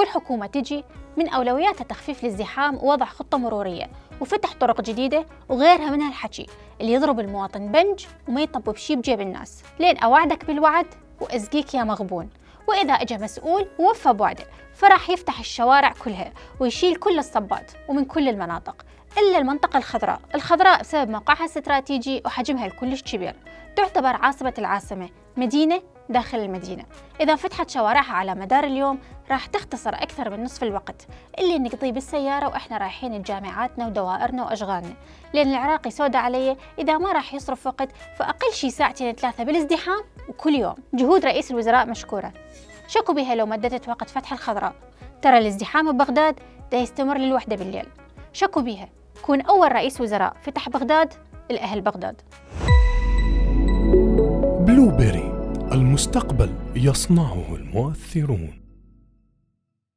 الحكومة تجي من أولوياتها تخفيف الازدحام ووضع خطة مرورية وفتح طرق جديدة وغيرها من هالحكي اللي يضرب المواطن بنج وما يطب بشي بجيب الناس، لين أوعدك بالوعد وأزقيك يا مغبون. وإذا إجا مسؤول ووفى بوعده فراح يفتح الشوارع كلها ويشيل كل الصبات ومن كل المناطق إلا المنطقة الخضراء بسبب موقعها الاستراتيجي وحجمها الكلش كبير، تعتبر عاصمة العاصمة، مدينة داخل المدينة. إذا فتحت شوارعها على مدار اليوم راح تختصر أكثر من نصف الوقت اللي نقضيه بالسيارة وإحنا رايحين لجامعاتنا ودوائرنا وأشغالنا، لأن العراقي سودة عليه إذا ما راح يصرف وقت فأقل شي ساعتين 3 بالازدحام وكل يوم. جهود رئيس الوزراء مشكورة، شكوا بها لو مددت وقت فتح الخضراء. ترى الازدحام ببغداد دا يستمر للوحدة بالليل، شكوا بها كون أول رئيس وزراء فتح بغداد لأهل بغداد. بلوبيري، المستقبل يصنعه المؤثرون.